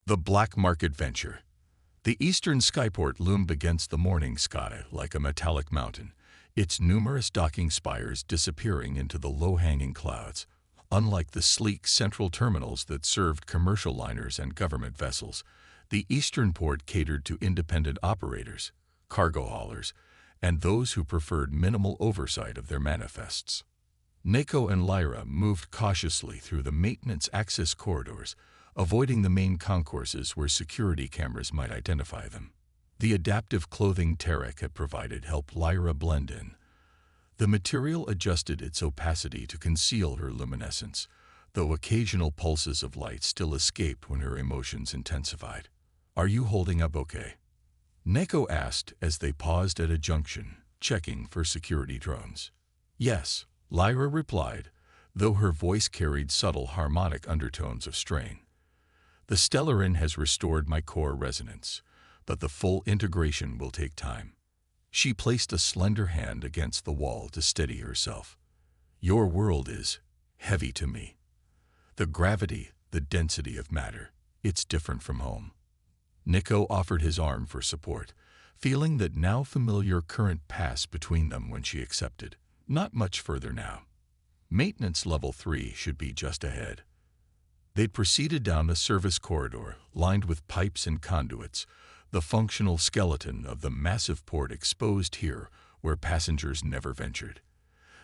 The Black Market Venture. The eastern skyport loomed against the morning sky like a metallic mountain, its numerous docking spires disappearing into the low-hanging clouds. Unlike the sleek central terminals that served commercial liners and government vessels, the eastern port catered to independent operators, cargo haulers, and those who preferred minimal oversight of their manifests. Nico and Lyra moved cautiously through the maintenance access corridors, avoiding the main concourses where security cameras might identify them. The adaptive clothing Tarek had provided helped Lyra blend in. The material adjusted its opacity to conceal her luminescence, though occasional pulses of light still escaped when her emotions intensified. "Are you holding up okay?" Nico asked as they paused at a junction, checking for security drones. "Yes," Lyra replied, though her voice carried subtle harmonic undertones of strain. "The Stellarin has restored my core resonance, but the full integration will take time." She placed a slender hand against the wall to steady herself. "Your world is heavy to me. The gravity, the density of matter, it's different from home." Nico offered his arm for support, feeling that now familiar current passed between them when she accepted. Not much further now. Maintenance Level 3 should be just ahead. They'd proceeded down a service corridor lined with pipes and conduits, the functional skeleton of the massive port exposed here where passengers never ventured.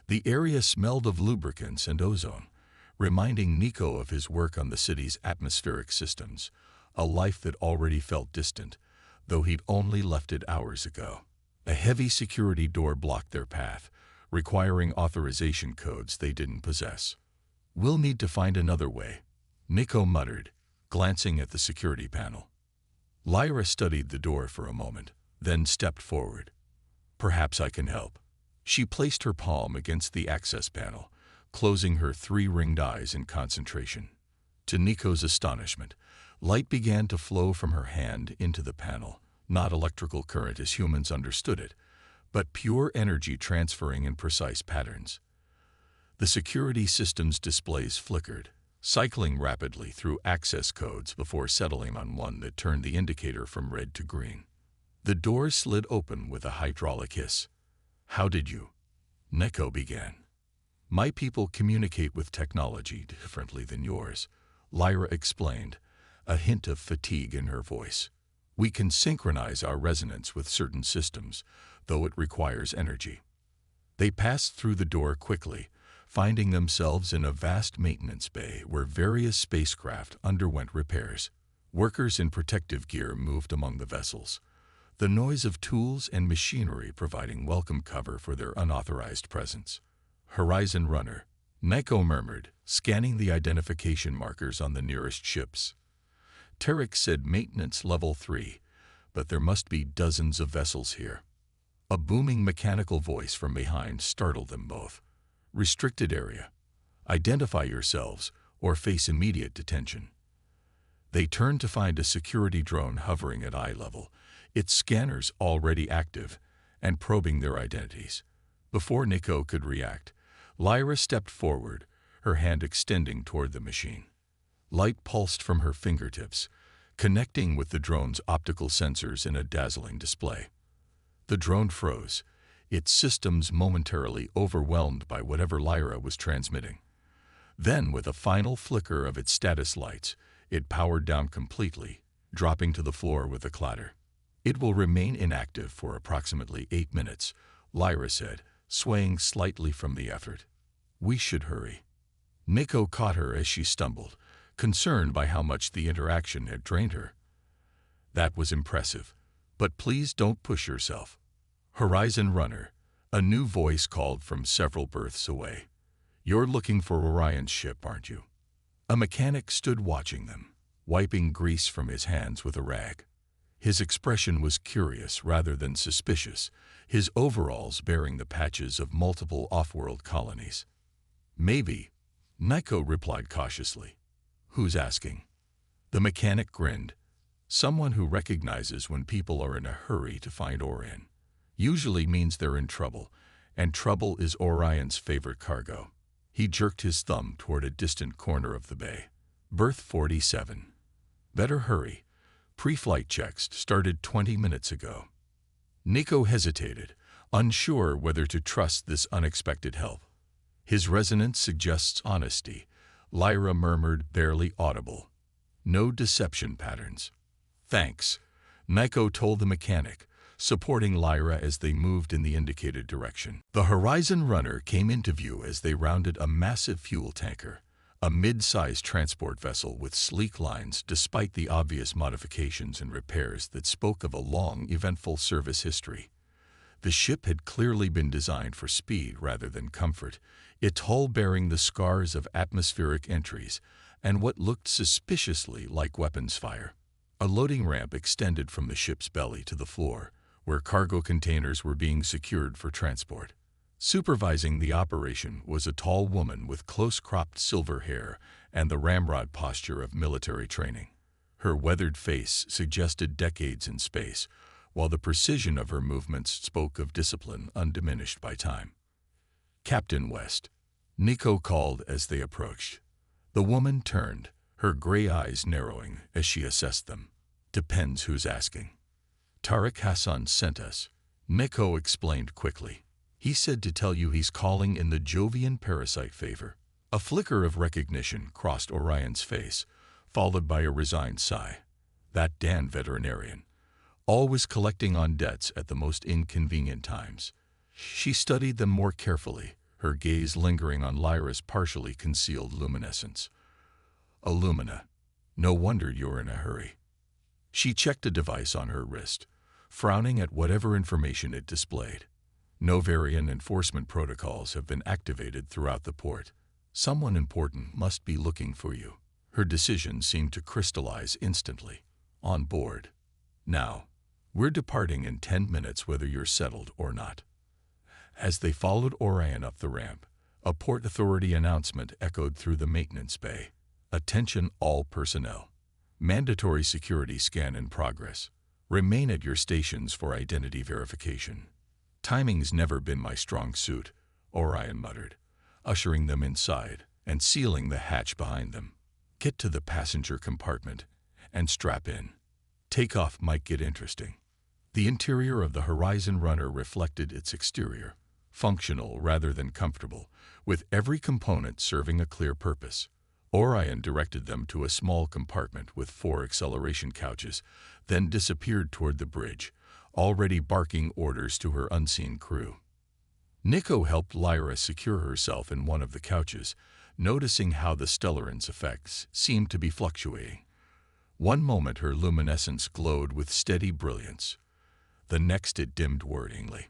The area smelled of lubricants and ozone, reminding Nico of his work on the city's atmospheric systems, a life that already felt distant, though he'd only left it hours ago. A heavy security door blocked their path, requiring authorization codes they didn't possess. "We'll need to find another way," Nico muttered, glancing at the security panel. Lyra studied the door for a moment, then stepped forward. "Perhaps I can help." She placed her palm against the access panel, closing her three-ringed eyes in concentration. To Nico's astonishment, light began to flow from her hand into the panel, not electrical current as humans understood it, but pure energy transferring in precise patterns. The security system's displays flickered, cycling rapidly through access codes before settling on one that turned the indicator from red to green. The door slid open with a hydraulic hiss. "How did you?" Nico began. "My people communicate with technology differently than yours," Lyra explained, a hint of fatigue in her voice. "We can synchronize our resonance with certain systems, though it requires energy." They passed through the door quickly, finding themselves in a vast maintenance bay where various spacecraft underwent repairs. Workers in protective gear moved among the vessels, the noise of tools and machinery providing welcome cover for their unauthorized presence. "Horizon Runner," Nico murmured, scanning the identification markers on the nearest ships. Tarek said Maintenance Level 3, but there must be dozens of vessels here. A booming mechanical voice from behind startled them both. "Restricted area. Identify yourselves or face immediate detention." They turned to find a security drone hovering at eye level, its scanners already active and probing their identities. Before Nico could react, Lyra stepped forward, her hand extending toward the machine. Light pulsed from her fingertips, connecting with the drone's optical sensors in a dazzling display. The drone froze, its systems momentarily overwhelmed by whatever Lyra was transmitting. Then, with a final flicker of its status lights, it powered down completely, dropping to the floor with a clatter. "It will remain inactive for approximately 8 minutes, Lyra said, swaying slightly from the effort. "We should hurry." Nico caught her as she stumbled, concerned by how much the interaction had drained her. "That was impressive, but please don't push yourself." "Horizon Runner," a new voice called from several berths away. "You're looking for Orion's ship, aren't you?" A mechanic stood watching them, wiping grease from his hands with a rag. His expression was curious rather than suspicious, his overalls bearing the patches of multiple off-world colonies. "Maybe," Nico replied cautiously. "Who's asking?" The mechanic grinned. "Someone who recognizes when people are in a hurry to find Orion. Usually means they're in trouble, and trouble is Orion's favorite cargo." He jerked his thumb toward a distant corner of the bay. "Berth 47. Better hurry. Pre-flight checks started 20 minutes ago. Nico hesitated, unsure whether to trust this unexpected help. His resonance suggests honesty. Lyra murmured, barely audible. No deception patterns. Thanks, Nico told the mechanic, supporting Lyra as they moved in the indicated direction. The Horizon Runner came into view as they rounded a massive fuel tanker, a mid-sized transport vessel with sleek lines despite the obvious modifications and repairs that spoke of a long, eventful service history. The ship had clearly been designed for speed rather than comfort, its hull bearing the scars of atmospheric entries and what looked suspiciously like weapons fire. A loading ramp extended from the ship's belly to the floor, where cargo containers were being secured for transport. Supervising the operation was a tall woman with close-cropped silver hair and the ramrod posture of military training. Her weathered face suggested decades in space, while the precision of her movements spoke of discipline undiminished by time. "Captain West," Nico called as they approached. The woman turned, her gray eyes narrowing as she assessed them. "Depends who's asking." "Tariq Hassan sent us," Nico explained quickly. "He said to tell you he's calling in the Jovian parasite favor." A flicker of recognition crossed Orion's face, followed by a resigned sigh. That Dan veterinarian, always collecting on debts at the most inconvenient times. She studied them more carefully, her gaze lingering on Lyra's partially concealed luminescence. "Illumina. No wonder you're in a hurry." She checked a device on her wrist, frowning at whatever information it displayed. "Novarian enforcement protocols have been activated throughout the port. Someone important must be looking for you." Her decision seemed to crystallize instantly. "On board. Now, we're departing in 10 minutes whether you're settled or not." As they followed Orion up the ramp, a Port Authority announcement echoed through the maintenance bay. "Attention all personnel. Mandatory security scan in progress. Remain at your stations for identity verification." "Timing's never been my strong suit," Orion muttered, ushering them inside and sealing the hatch behind them. "Get to the passenger compartment and strap in. Takeoff might get interesting." The interior of the Horizon Runner reflected its exterior, functional rather than comfortable, with every component serving a clear purpose. Orion directed them to a small compartment with 4 acceleration couches, then disappeared toward the bridge, already barking orders to her unseen crew. Nico helped Lyra secure herself in one of the couches, noticing how the Stellarin's effects seemed to be fluctuating. One moment her luminescence glowed with steady brilliance. The next it dimmed worryingly.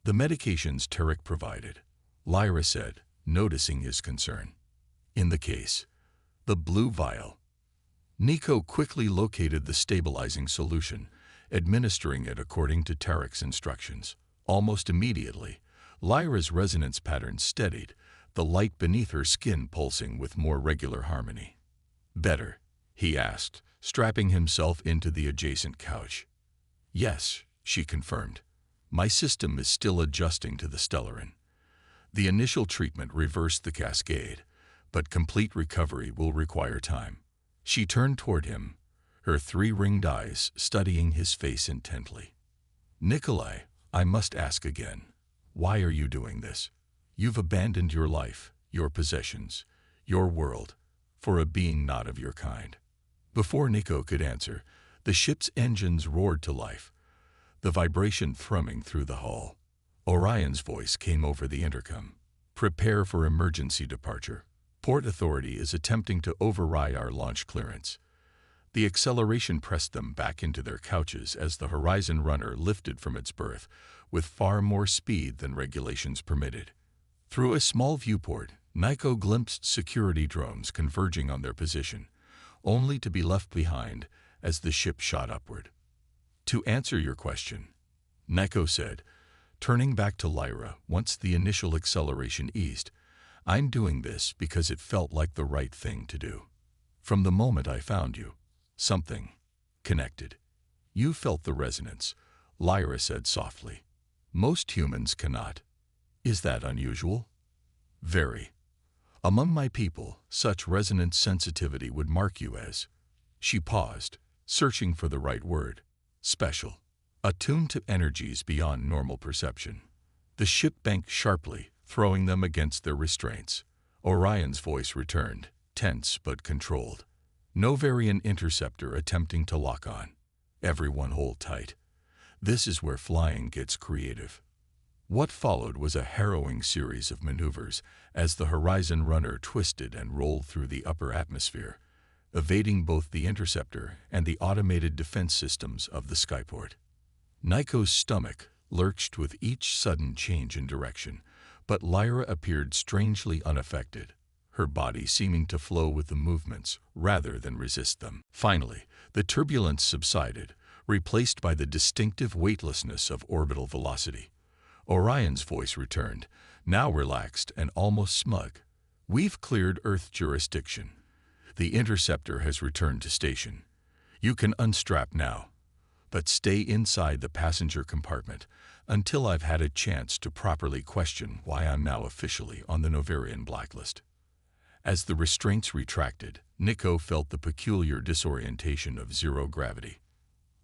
"The medications Tariq provided," Lyra said, noticing his concern. "In the case. The blue vial." Nico quickly located the stabilizing solution, administering it according to Tariq's instructions. Almost immediately, Lyra's resonance pattern steadied, the light beneath her skin pulsing with more regular harmony. "Better?" he asked, strapping himself into the adjacent couch. "Yes," she confirmed. "My system is still adjusting to the Stellarin. The initial treatment reversed the cascade, but complete recovery will require time." She turned toward him, her 3 ringed eyes studying his face intently. "Nikolai, I must ask again. Why are you doing this? You've abandoned your life, your possessions, your world, for a being not of your kind." Before Nico could answer, the ship's engines roared to life, the vibration thrumming through the hull. Orion's voice came over the intercom. "Prepare for emergency departure. Port Authority is attempting to override our launch clearance." The acceleration pressed them back into their couches as the Horizon Runner lifted from its berth, with far more speed than regulations permitted. Through a small viewport, Nico glimpsed security drones converging on their position, only to be left behind as the ship shot upward. "To answer your question," Nico said, turning back to Lyra once the initial acceleration eased, "I'm doing this because it felt like the right thing to do. From the moment I found you, something connected." "You felt the resonance," Lyra said softly. "Most humans cannot. Is that unusual?" "Very. Among my people, such resonance sensitivity would mark you as..." She paused, searching for the right word. Special. Attuned to energies beyond normal perception. The ship banked sharply, throwing them against their restraints. Orion's voice returned, tense but controlled. Novarian interceptor attempting to lock on. Everyone hold tight. This is where flying gets creative. What followed was a harrowing series of maneuvers as the Horizon Runner twisted and rolled through the upper atmosphere, evading both the interceptor and the automated defense systems of the skyport. Nico's stomach lurched with each sudden change in direction, but Lyra appeared strangely unaffected, her body seeming to flow with the movements rather than resist them. Finally, the turbulence subsided, replaced by the distinctive weightlessness of orbital velocity. Orion's voice returned, now relaxed and almost smug. We've cleared Earth jurisdiction. The interceptor has returned to station. You can unstrap now, but stay inside the passenger compartment until I've had a chance to properly question why I'm now officially on the Novarian blacklist. As the restraints retracted, Nico felt the peculiar disorientation of zero gravity.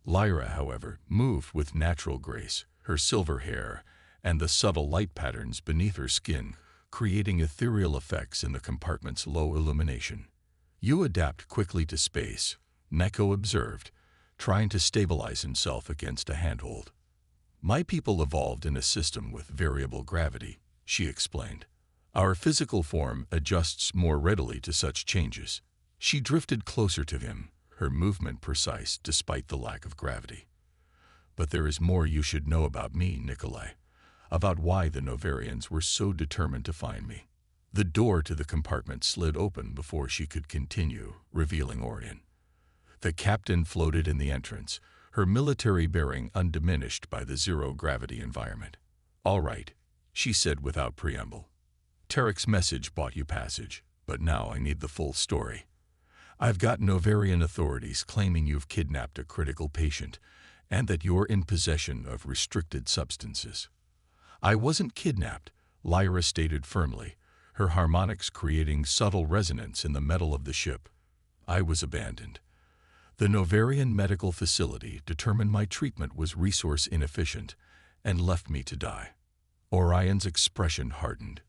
Lyra, however, moved with natural grace, her silver hair and the subtle light patterns beneath her skin creating ethereal effects in the compartment's low illumination. You adapt quickly to space, Nico observed, trying to stabilize himself against a handhold. My people evolved in a system with variable gravity, she explained. Our physical form adjusts more readily to such changes. She drifted closer to him, her movement precise despite the lack of gravity. But there is more you should know about me, Nikolai, about why the Novarians were so determined to find me. The door to the compartment slid open before she could continue, revealing Orion. The captain floated in the entrance, her military bearing undiminished by the zero-gravity environment. All right, she said without preamble. Tarek's message bought you passage, but now I need the full story. I've got Novarian authorities claiming you've kidnapped a critical patient and that you're in possession of restricted substances. I wasn't kidnapped, Lyra stated firmly, her harmonics creating subtle resonance in the metal of the ship. I was abandoned. The Novarian medical facility determined my treatment was resource inefficient and left me to die. Orion's expression hardened.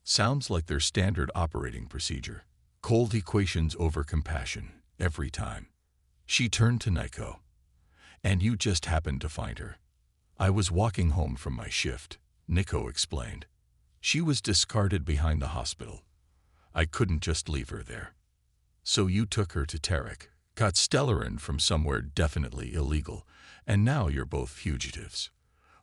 Sounds like their standard operating procedure. Cold equations over compassion, every time. She turned to Nico. And you just happened to find her. I was walking home from my shift, Nico explained. She was discarded behind the hospital. I couldn't just leave her there. So you took her to Tarek, got Stellarin from somewhere definitely illegal, and now you're both fugitives.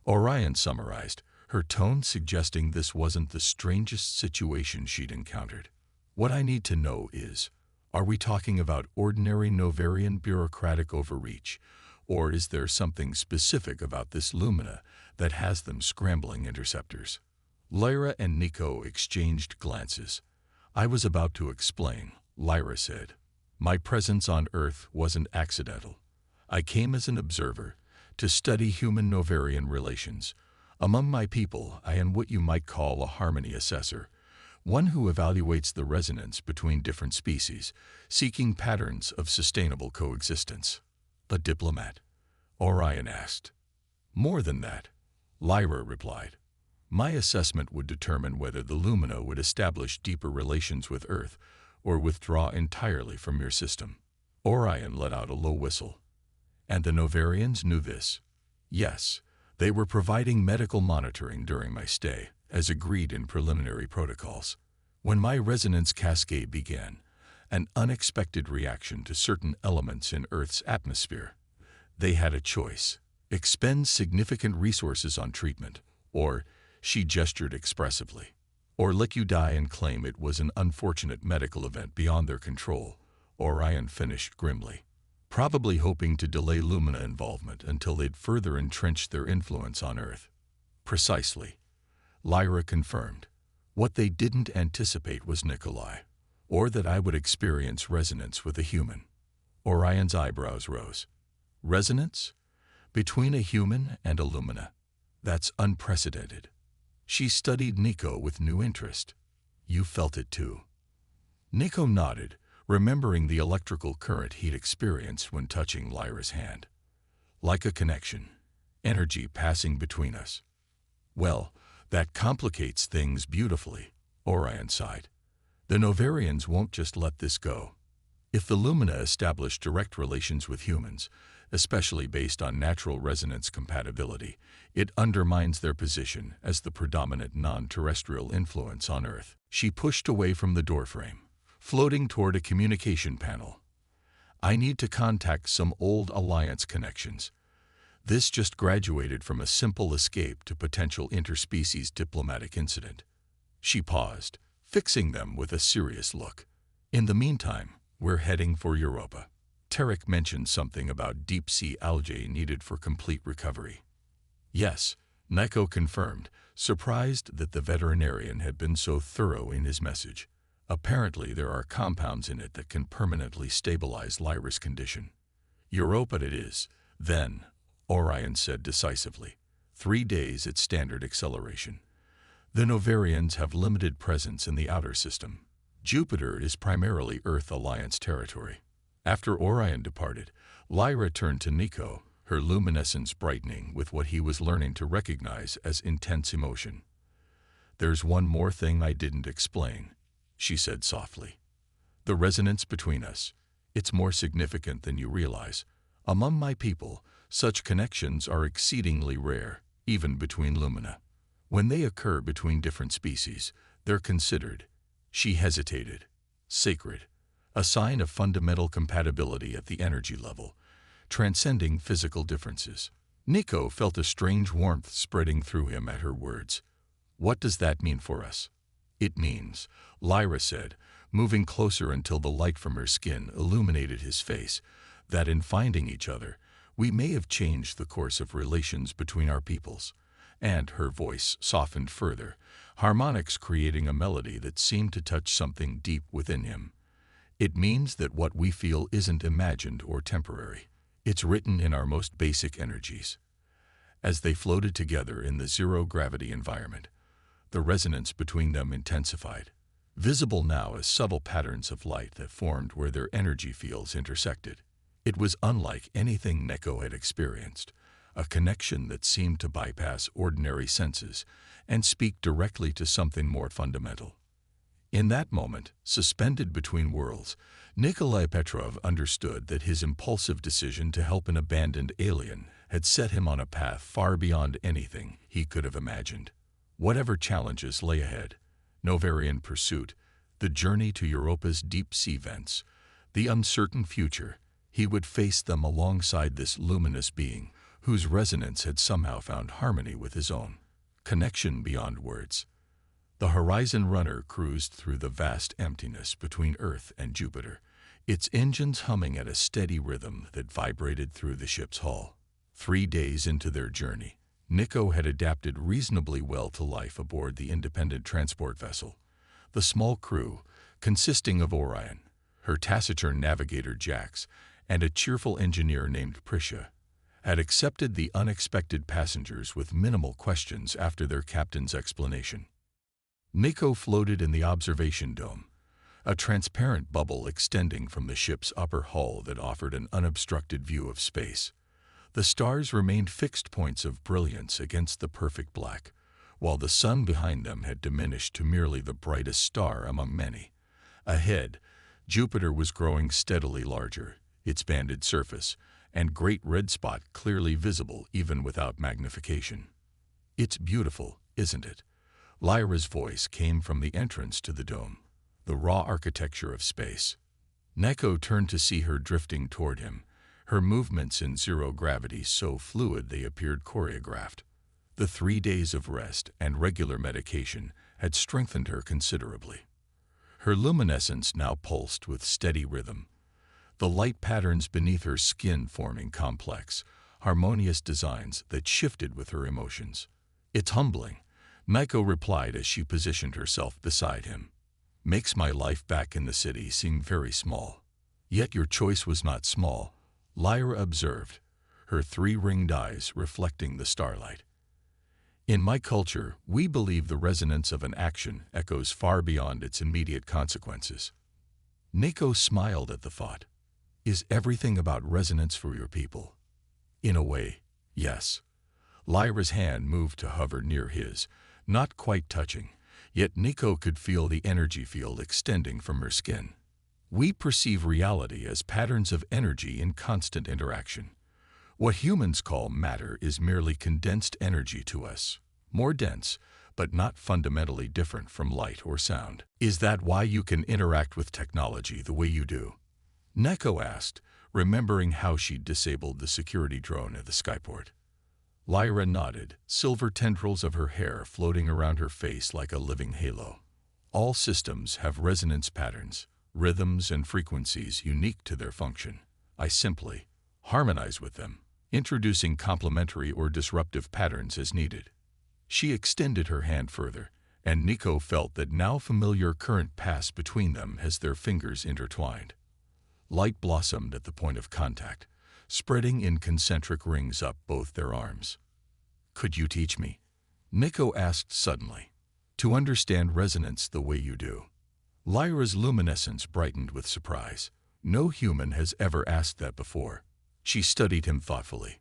Orion summarized, her tone suggesting this wasn't the strangest situation she'd encountered. What I need to know is, are we talking about ordinary Novarian bureaucratic overreach, or is there something specific about this Lumina that has them scrambling interceptors? Lyra and Nico exchanged glances. I was about to explain, Lyra said. My presence on Earth wasn't accidental. I came as an observer to study human-Novarian relations. Among my people, I am what you might call a harmony assessor, one who evaluates the resonance between different species, seeking patterns of sustainable coexistence. A diplomat? Orion asked. More than that, Lyra replied. My assessment would determine whether the Lumina would establish deeper relations with Earth or withdraw entirely from your system. Orion let out a low whistle. And the Novarians knew this. Yes, they were providing medical monitoring during my stay, as agreed in preliminary protocols. When my resonance cascade began, an unexpected reaction to certain elements in Earth's atmosphere, they had a choice: expend significant resources on treatment, or, she gestured expressively, or let you die and claim it was an unfortunate medical event beyond their control, Orion finished grimly, probably hoping to delay Lumina involvement until they'd further entrenched their influence on Earth. Precisely, Lyra confirmed. What they didn't anticipate was Nikolai, or that I would experience resonance with a human. Orion's eyebrows rose. Resonance? Between a human and a Lumina? That's unprecedented. She studied Nico with new interest. You felt it too. Nico nodded, remembering the electrical current he'd experienced when touching Lyra's hand. Like a connection, energy passing between us. Well, that complicates things beautifully, Orion sighed. The Novarians won't just let this go. If the Lumina establish direct relations with humans, especially based on natural resonance compatibility, it undermines their position as the predominant non-terrestrial influence on Earth. She pushed away from the doorframe, floating toward a communication panel. I need to contact some old Alliance connections. This just graduated from a simple escape to potential interspecies diplomatic incident. She paused, fixing them with a serious look. In the meantime, we're heading for Europa. Tarek mentioned something about deep-sea algae needed for complete recovery. Yes, Neko confirmed, surprised that the veterinarian had been so thorough in his message. Apparently there are compounds in it that can permanently stabilize Lyra's condition. Europa it is, then, Orion said decisively. 3 days at standard acceleration. The Novarians have limited presence in the outer system. Jupiter is primarily Earth Alliance territory. After Orion departed, Lyra turned to Nico, her luminescence brightening with what he was learning to recognize as intense emotion. "There's one more thing I didn't explain," she said softly. "The resonance between us. It's more significant than you realize. Among my people, such connections are exceedingly rare, even between lumina. When they occur between different species, they're considered," she hesitated, "sacred, a sign of fundamental compatibility at the energy level, transcending physical differences." Nico felt a strange warmth spreading through him at her words. "What does that mean for us?" "It means," Lyra said, moving closer until the light from her skin illuminated his face, "that in finding each other, we may have changed the course of relations between our peoples." And her voice softened further, harmonics creating a melody that seemed to touch something deep within him. "It means that what we feel isn't imagined or temporary. It's written in our most basic energies." As they floated together in the zero-gravity environment, the resonance between them intensified, visible now as subtle patterns of light that formed where their energy fields intersected. It was unlike anything Neko had experienced, a connection that seemed to bypass ordinary senses and speak directly to something more fundamental. In that moment, suspended between worlds, Nikolai Petrov understood that his impulsive decision to help an abandoned alien had set him on a path far beyond anything he could have imagined. Whatever challenges lay ahead, Novarian pursuit, the journey to Europa's deep-sea vents, the uncertain future, he would face them alongside this luminous being whose resonance had somehow found harmony with his own. Connection beyond words. The Horizon Runner cruised through the vast emptiness between Earth and Jupiter, its engines humming at a steady rhythm that vibrated through the ship's hull. 3 days into their journey, Nico had adapted reasonably well to life aboard the independent transport vessel. The small crew, consisting of Orion, her taciturn navigator Jax, and a cheerful engineer named Prisha, had accepted the unexpected passengers with minimal questions after their captain's explanation. Nico floated in the observation dome, a transparent bubble extending from the ship's upper hull that offered an unobstructed view of space. The stars remained fixed points of brilliance against the perfect black, while the sun behind them had diminished to merely the brightest star among many. Ahead, Jupiter was growing steadily larger, its banded surface and great red spot clearly visible even without magnification. "It's beautiful, isn't it?" Lyra's voice came from the entrance to the dome, the raw architecture of space. Neko turned to see her drifting toward him, her movements in zero gravity so fluid they appeared choreographed. The 3 days of rest and regular medication had strengthened her considerably. Her luminescence now pulsed with steady rhythm, the light patterns beneath her skin forming complex, harmonious designs that shifted with her emotions. "It's humbling," Neko replied as she positioned herself beside him. "Makes my life back in the city seem very small." "Yet your choice was not small," Lyra observed, her 3-ringed eyes reflecting the starlight. "In my culture, we believe the resonance of an action echoes far beyond its immediate consequences." Nico smiled at the thought. Is everything about resonance for your people? In a way, yes. Lyra's hand moved to hover near his, not quite touching, yet Nico could feel the energy field extending from her skin. We perceive reality as patterns of energy in constant interaction. What humans call matter is merely condensed energy to us, more dense, but not fundamentally different from light or sound. Is that why you can interact with technology the way you do? Neko asked, remembering how she'd disabled the security drone at the skyport. Lyra nodded, silver tendrils of her hair floating around her face like a living halo. All systems have resonance patterns, rhythms and frequencies unique to their function. I simply harmonize with them, introducing complementary or disruptive patterns as needed. She extended her hand further, and Nico felt that now familiar current passed between them as their fingers intertwined. Light blossomed at the point of contact, spreading in concentric rings up both their arms. Could you teach me? Nico asked suddenly. To understand resonance the way you do. Lyra's luminescence brightened with surprise. No human has ever asked that before. She studied him thoughtfully.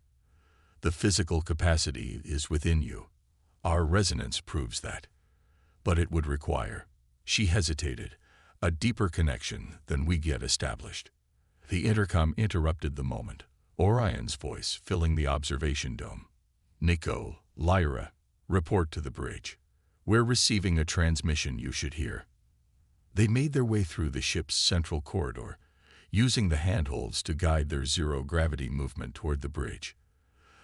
The physical capacity is within you. Our resonance proves that. But it would require, she hesitated, a deeper connection than we get established. The intercom interrupted the moment, Orion's voice filling the observation dome. Nico, Lyra, report to the bridge. We're receiving a transmission you should hear. They made their way through the ship's central corridor, using the handholds to guide their zero-gravity movement toward the bridge.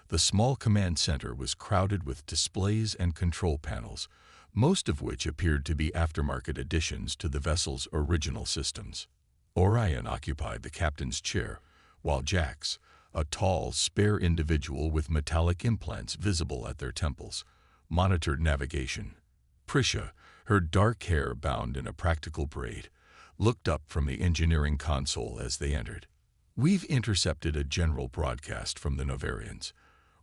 The small command center was crowded with displays and control panels, most of which appeared to be aftermarket additions to the vessel's original systems. Orion occupied the captain's chair, while Jax, a tall, spare individual with metallic implants visible at their temples, monitored navigation. Prisha, her dark hair bound in a practical braid, looked up from the engineering console as they entered. We've intercepted a general broadcast from the Novarians,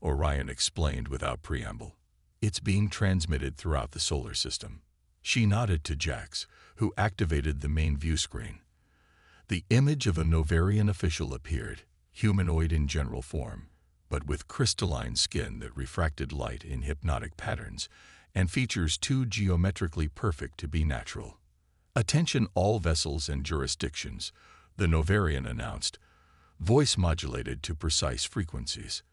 Orion explained without preamble. It's being transmitted throughout the solar system. She nodded to Jax, who activated the main view screen. The image of a Novarian official appeared, humanoid in general form, but with crystalline skin that refracted light in hypnotic patterns, and features too geometrically perfect to be natural. Attention all vessels and jurisdictions, the Novarian announced, voice modulated to precise frequencies.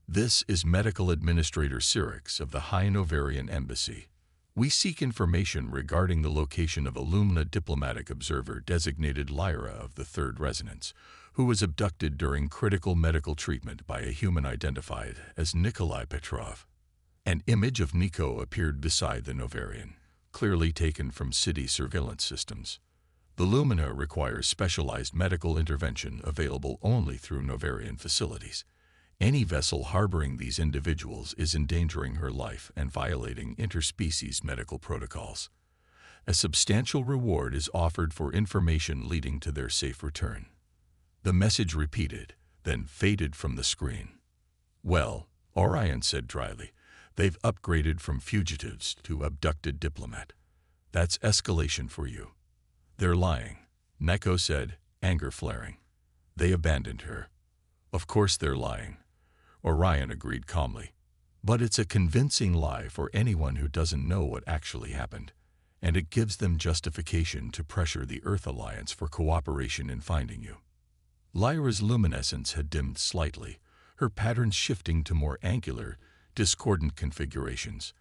This is Medical Administrator Cyrix of the High Novarian Embassy. We seek information regarding the location of a Lumina diplomatic observer designated Lyra of the Third Resonance, who was abducted during critical medical treatment by a human identified as Nikolai Petrov. An image of Nico appeared beside the Novarian, clearly taken from city surveillance systems. The Lumina requires specialized medical intervention available only through Novarian facilities. Any vessel harboring these individuals is endangering her life and violating interspecies medical protocols. A substantial reward is offered for information leading to their safe return. The message repeated, then faded from the screen. Well, Orion said dryly, they've upgraded from fugitives to abducted diplomat. That's escalation for you. They're lying, Neko said, anger flaring. They abandoned her. Of course they're lying. Orion agreed calmly. But it's a convincing lie for anyone who doesn't know what actually happened, and it gives them justification to pressure the Earth Alliance for cooperation in finding you. Lyra's luminescence had dimmed slightly, her patterns shifting to more angular, discordant configurations.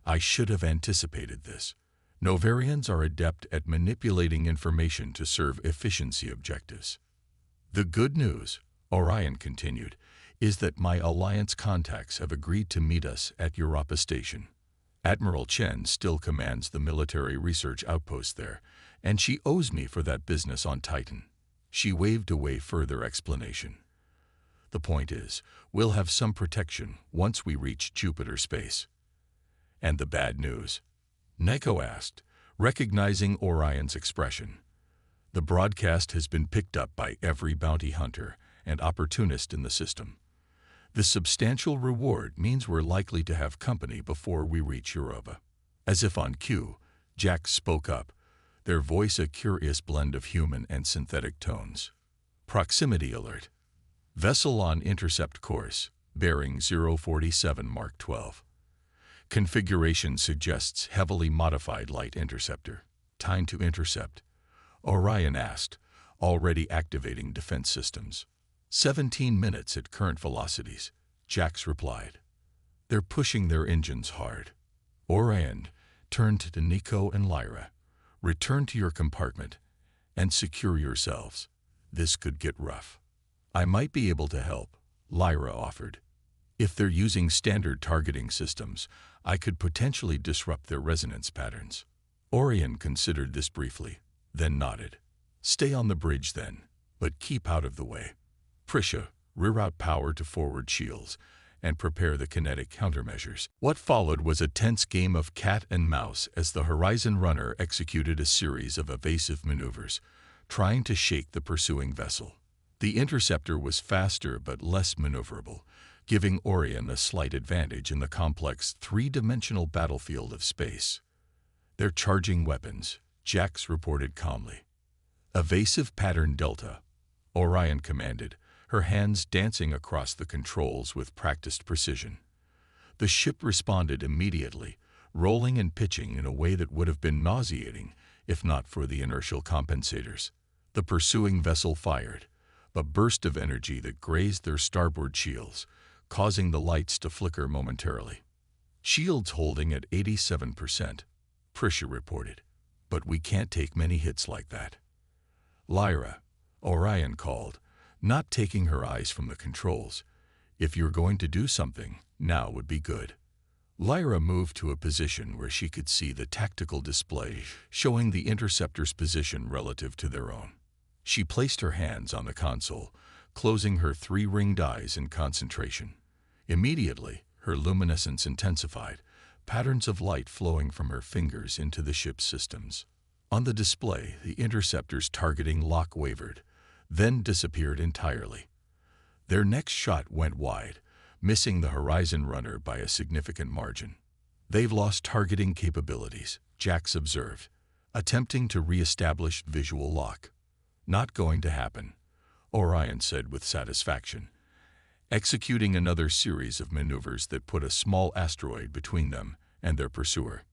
I should have anticipated this. Novarians are adept at manipulating information to serve efficiency objectives. The good news, Orion continued, is that my Alliance contacts have agreed to meet us at Europa Station. Admiral Chen still commands the military research outpost there, and she owes me for that business on Titan. She waved away further explanation. The point is, we'll have some protection once we reach Jupiter space. And the bad news? Neko asked, recognizing Orion's expression. The broadcast has been picked up by every bounty hunter and opportunist in the system. The substantial reward means we're likely to have company before we reach Europa. As if on cue, Jack spoke up. their voice a curious blend of human and synthetic tones. Proximity alert. Vessel on intercept course, bearing 047 Mark 12. Configuration suggests heavily modified light interceptor. Time to intercept. Orion asked, already activating defense systems. 17 minutes at current velocities, Jax replied. They're pushing their engines hard. Orion turned to Nico and Lyra. Return to your compartment and secure yourselves. This could get rough. I might be able to help, Lyra offered. If they're using standard targeting systems, I could potentially disrupt their resonance patterns. Orion considered this briefly, then nodded. Stay on the bridge then, but keep out of the way. Prisha, reroute power to forward shields and prepare the kinetic countermeasures. What followed was a tense game of cat and mouse as the Horizon Runner executed a series of evasive maneuvers, trying to shake the pursuing vessel. The interceptor was faster but less maneuverable, giving Orion a slight advantage in the complex three-dimensional battlefield of space. They're charging weapons, Jax reported calmly. Evasive pattern Delta, Orion commanded, her hands dancing across the controls with practiced precision. The ship responded immediately, rolling and pitching in a way that would have been nauseating if not for the inertial compensators. The pursuing vessel fired, a burst of energy that grazed their starboard shields, causing the lights to flicker momentarily. Shields holding at 87%, Prisha reported. But we can't take many hits like that. Lyra, Orion called, not taking her eyes from the controls. If you're going to do something, now would be good. Lyra moved to a position where she could see the tactical display showing the interceptor's position relative to their own. She placed her hands on the console, closing her three-ringed eyes in concentration. Immediately, her luminescence intensified, patterns of light flowing from her fingers into the ship's systems. On the display, the interceptor's targeting lock wavered, then disappeared entirely. Their next shot went wide, missing the Horizon Runner by a significant margin. They've lost targeting capabilities, Jax observed, attempting to re-establish visual lock. Not going to happen, Orion said with satisfaction, executing another series of maneuvers that put a small asteroid between them and their pursuer.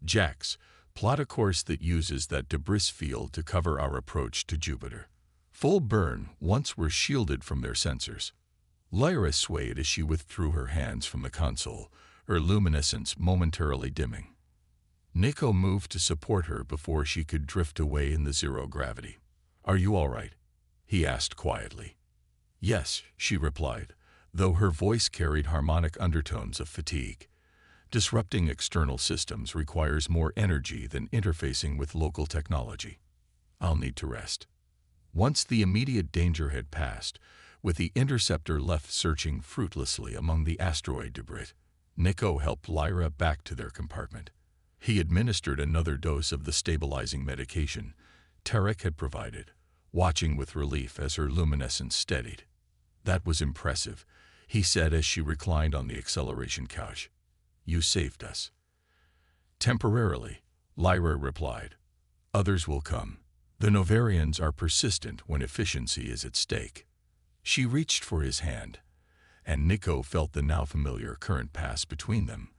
Jax, plot a course that uses that debris field to cover our approach to Jupiter. Full burn once we're shielded from their sensors. Lyra swayed as she withdrew her hands from the console, her luminescence momentarily dimming. Nico moved to support her before she could drift away in the zero gravity. Are you all right? He asked quietly. Yes, she replied, though her voice carried harmonic undertones of fatigue. Disrupting external systems requires more energy than interfacing with local technology. I'll need to rest. Once the immediate danger had passed, with the interceptor left searching fruitlessly among the asteroid debris, Nico helped Lyra back to their compartment. He administered another dose of the stabilizing medication Tarek had provided, watching with relief as her luminescence steadied. That was impressive, he said as she reclined on the acceleration couch. You saved us. Temporarily, Lyra replied. Others will come. The Novarians are persistent when efficiency is at stake. She reached for his hand, and Nico felt the now familiar current pass between them,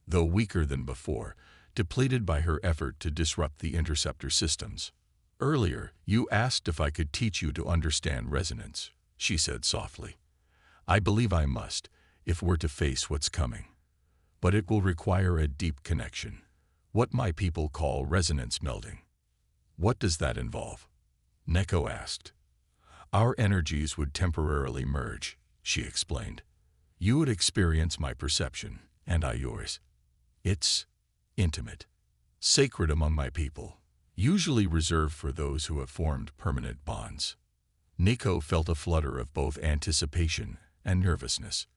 though weaker than before, depleted by her effort to disrupt the interceptor systems. Earlier, you asked if I could teach you to understand resonance, she said softly. I believe I must, if we're to face what's coming. But it will require a deep connection, what my people call resonance melding. What does that involve? Nico asked. Our energies would temporarily merge, she explained. You would experience my perception, and I yours. It's intimate, sacred among my people, usually reserved for those who have formed permanent bonds. Nico felt a flutter of both anticipation and nervousness.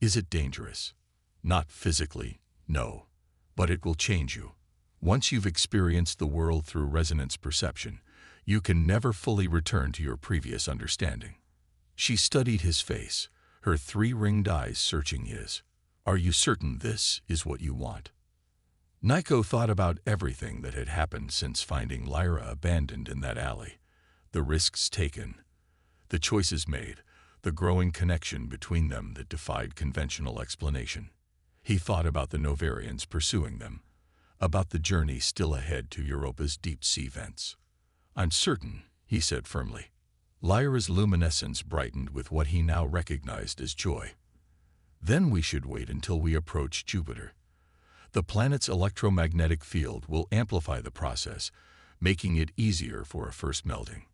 Is it dangerous? Not physically, no, but it will change you. Once you've experienced the world through resonance perception, you can never fully return to your previous understanding. She studied his face, her three-ringed eyes searching his. Are you certain this is what you want? Nico thought about everything that had happened since finding Lyra abandoned in that alley. The risks taken, the choices made, the growing connection between them that defied conventional explanation. He thought about the Novarians pursuing them, about the journey still ahead to Europa's deep-sea vents. "I'm certain," he said firmly. Lyra's luminescence brightened with what he now recognized as joy. "Then we should wait until we approach Jupiter. The planet's electromagnetic field will amplify the process, making it easier for a first melting."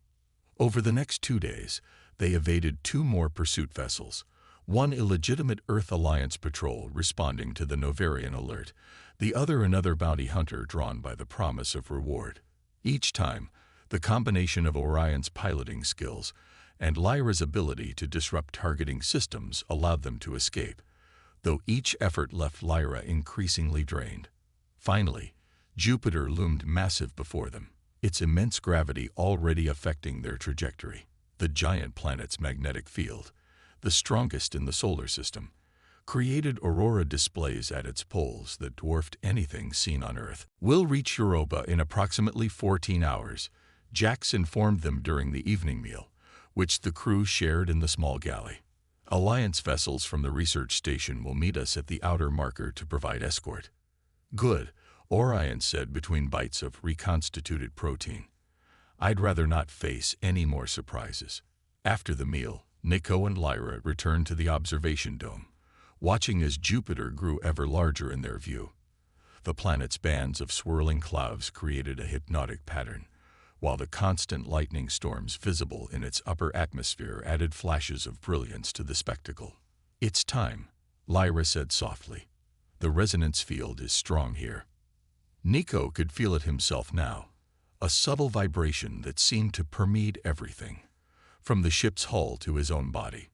Over the next 2 days, they evaded 2 more pursuit vessels, one illegitimate Earth Alliance patrol responding to the Novarian alert, the other another bounty hunter drawn by the promise of reward. Each time, the combination of Orion's piloting skills and Lyra's ability to disrupt targeting systems allowed them to escape, though each effort left Lyra increasingly drained. Finally, Jupiter loomed massive before them, its immense gravity already affecting their trajectory. The giant planet's magnetic field, the strongest in the solar system, created aurora displays at its poles that dwarfed anything seen on Earth. "We'll reach Europa in approximately 14 hours, Jax informed them during the evening meal, which the crew shared in the small galley. "Alliance vessels from the research station will meet us at the outer marker to provide escort." "Good," Orion said between bites of reconstituted protein. "I'd rather not face any more surprises." After the meal, Nico and Lyra returned to the observation dome, watching as Jupiter grew ever larger in their view. The planet's bands of swirling clouds created a hypnotic pattern, while the constant lightning storms visible in its upper atmosphere added flashes of brilliance to the spectacle. "It's time," Lyra said softly. "The resonance field is strong here." Nico could feel it himself now, a subtle vibration that seemed to permeate everything, from the ship's hull to his own body.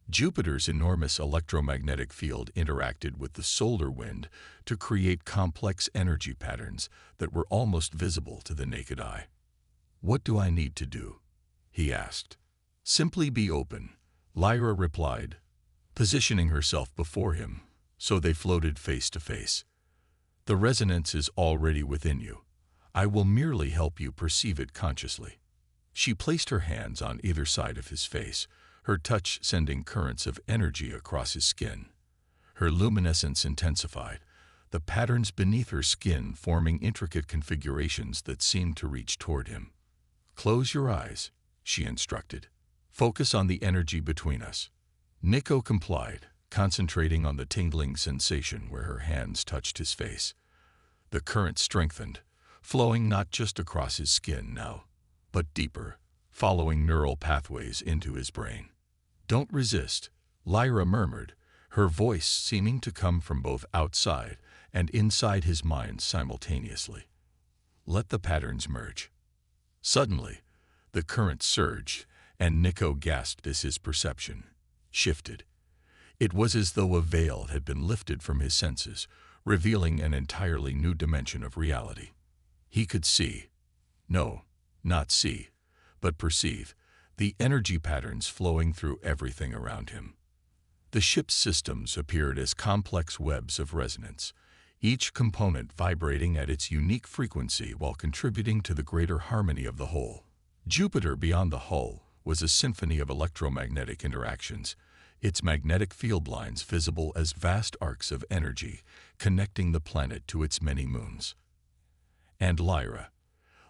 Jupiter's enormous electromagnetic field interacted with the solar wind to create complex energy patterns that were almost visible to the naked eye. "What do I need to do?" he asked. "Simply be open," Lyra replied, positioning herself before him, so they floated face to face. "The resonance is already within you. I will merely help you perceive it consciously." She placed her hands on either side of his face, her touch sending currents of energy across his skin. Her luminescence intensified, the patterns beneath her skin forming intricate configurations that seemed to reach toward him. "Close your eyes," she instructed. "Focus on the energy between us." Nico complied, concentrating on the tingling sensation where her hands touched his face. The current strengthened, flowing not just across his skin now, but deeper, following neural pathways into his brain. "Don't resist," Lyra murmured, her voice seeming to come from both outside and inside his mind simultaneously. "Let the patterns merge." Suddenly, the current surged, and Nico gasped as his perception shifted. It was as though a veil had been lifted from his senses, revealing an entirely new dimension of reality. He could see, no, not see, but perceive, the energy patterns flowing through everything around him. The ship's systems appeared as complex webs of resonance, each component vibrating at its unique frequency while contributing to the greater harmony of the whole. Jupiter beyond the hull was a symphony of electromagnetic interactions, its magnetic field lines visible as vast arcs of energy connecting the planet to its many moons. And Lyra.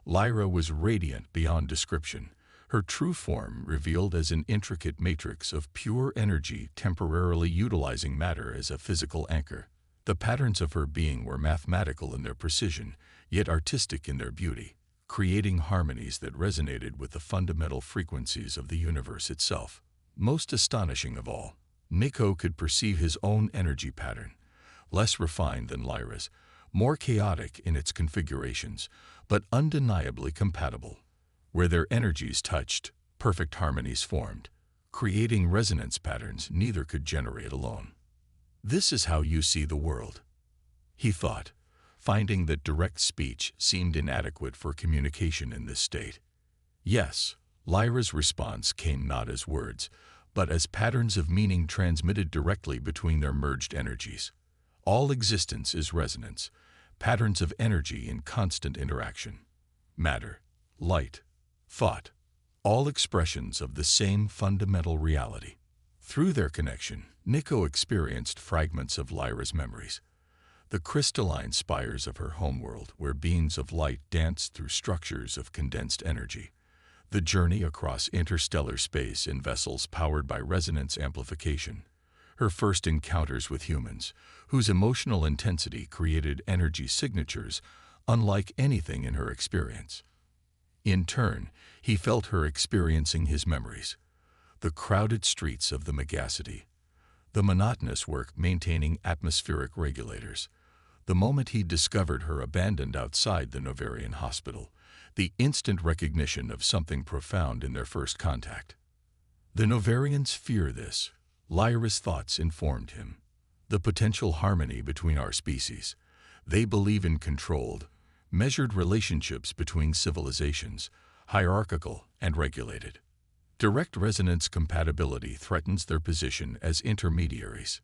Lyra was radiant beyond description, her true form revealed as an intricate matrix of pure energy temporarily utilizing matter as a physical anchor. The patterns of her being were mathematical in their precision, yet artistic in their beauty, creating harmonies that resonated with the fundamental frequencies of the universe itself. Most astonishing of all, Nico could perceive his own energy pattern, less refined than Lyra's, more chaotic in its configurations, but undeniably compatible. Where their energies touched, perfect harmonies formed, creating resonance patterns neither could generate alone. "This is how you see the world," he thought, finding that direct speech seemed inadequate for communication in this state. "Yes," Lyra's response came not as words, but as patterns of meaning transmitted directly between their merged energies. "All existence is resonance, patterns of energy in constant interaction. Matter, light, thought, all expressions of the same fundamental reality. Through their connection, Nico experienced fragments of Lyra's memories, the crystalline spires of her homeworld where beings of light danced through structures of condensed energy, the journey across interstellar space in vessels powered by resonance amplification, her first encounters with humans, whose emotional intensity created energy signatures unlike anything in her experience. In turn, he felt her experiencing his memories, the crowded streets of the megacity, the monotonous work maintaining atmospheric regulators, the moment he discovered her abandoned outside the Novarian hospital, the instant recognition of something profound in their first contact. The Novarians fear this. Lyra's thoughts informed him. The potential harmony between our species. They believe in controlled, measured relationships between civilizations, hierarchical and regulated. Direct resonance compatibility threatens their position as intermediaries.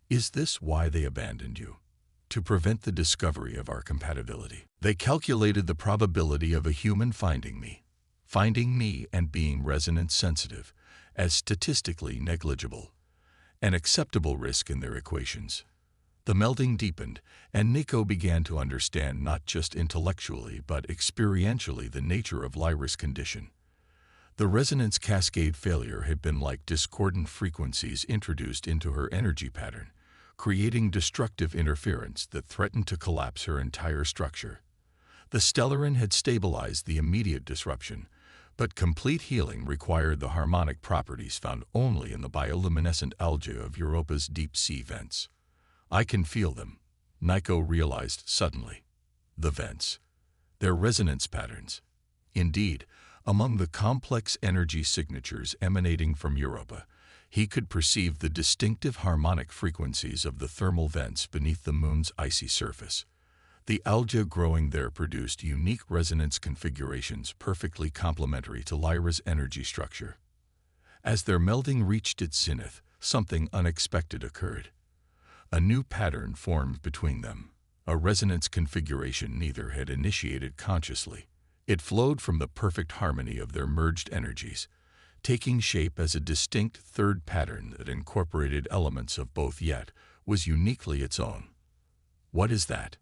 Is this why they abandoned you? To prevent the discovery of our compatibility. They calculated the probability of a human finding me and being resonance sensitive, as statistically negligible, an acceptable risk in their equations. The melding deepened, and Nico began to understand not just intellectually but experientially the nature of Lyra's condition. The resonance cascade failure had been like discordant frequencies introduced into her energy pattern, creating destructive interference that threatened to collapse her entire structure. The Stellarin had stabilized the immediate disruption, but complete healing required the harmonic properties found only in the bioluminescent algae of Europa's deep-sea vents. I can feel them, Nico realized suddenly. The vents. Their resonance patterns. Indeed, among the complex energy signatures emanating from Europa, he could perceive the distinctive harmonic frequencies of the thermal vents beneath the moon's icy surface. The algae growing there produced unique resonance configurations perfectly complementary to Lyra's energy structure. As their melding reached its zenith, something unexpected occurred. A new pattern formed between them, a resonance configuration neither had initiated consciously. It flowed from the perfect harmony of their merged energies, taking shape as a distinct third pattern that incorporated elements of both yet was uniquely its own. What is that?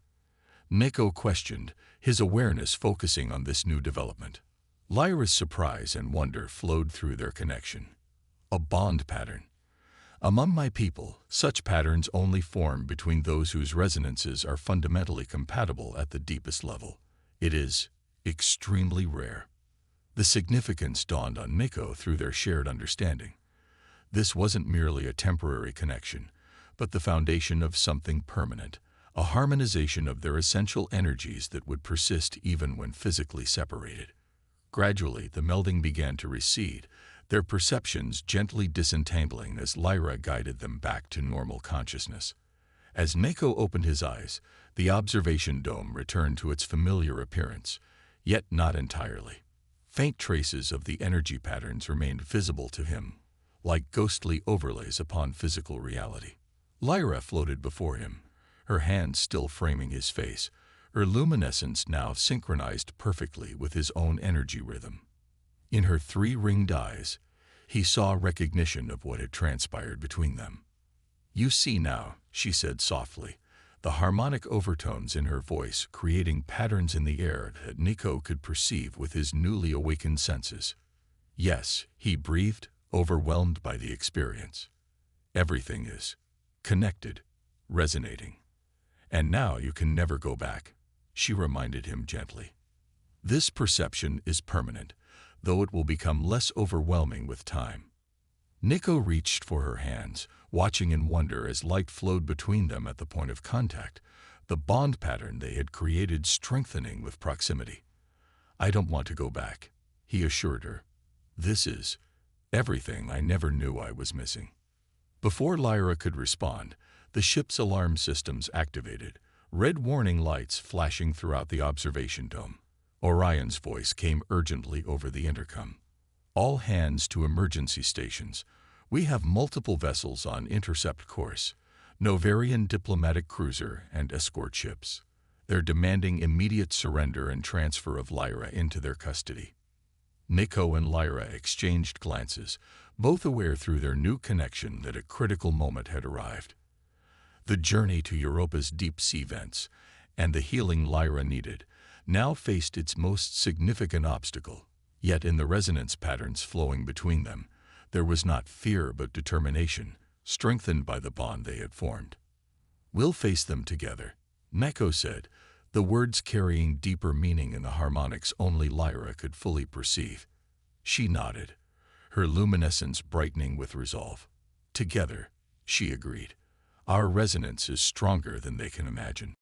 Nico questioned, his awareness focusing on this new development. Lyra's surprise and wonder flowed through their connection. A bond pattern. Among my people, such patterns only form between those whose resonances are fundamentally compatible at the deepest level. It is extremely rare. The significance dawned on Nico through their shared understanding. This wasn't merely a temporary connection, but the foundation of something permanent, a harmonization of their essential energies that would persist even when physically separated. Gradually, the melding began to recede, their perceptions gently disentangling as Lyra guided them back to normal consciousness. As Nico opened his eyes, the observation dome returned to its familiar appearance, yet not entirely. Faint traces of the energy patterns remained visible to him, like ghostly overlays upon physical reality. Lyra floated before him, her hands still framing his face, her luminescence now synchronized perfectly with his own energy rhythm. In her three-ringed eyes, he saw recognition of what had transpired between them. "You see now," she said softly, the harmonic overtones in her voice creating patterns in the air that Nico could perceive with his newly awakened senses. "Yes," he breathed, overwhelmed by the experience. "Everything is connected, resonating. And now you can never go back," she reminded him gently. "This perception is permanent, though it will become less overwhelming with time." Nico reached for her hands, watching in wonder as light flowed between them at the point of contact, the bond pattern they had created strengthening with proximity. "I don't want to go back," he assured her. "This is everything I never knew I was missing." Before Lyra could respond, the ship's alarm systems activated, red warning lights flashing throughout the observation dome. Orion's voice came urgently over the intercom. "All hands to emergency stations. We have multiple vessels on intercept course, Novarian diplomatic cruiser and escort ships. They're demanding immediate surrender and transfer of Lyra into their custody. Nico and Lyra exchanged glances, both aware through their new connection that a critical moment had arrived. The journey to Europa's deep-sea vents, and the healing Lyra needed, now faced its most significant obstacle. Yet in the resonance patterns flowing between them, there was not fear but determination, strengthened by the bond they had formed. "We'll face them together," Nico said, the words carrying deeper meaning in the harmonics only Lyra could fully perceive. She nodded, her luminescence brightening with resolve. "Together," she agreed. "Our resonance is stronger than they can imagine."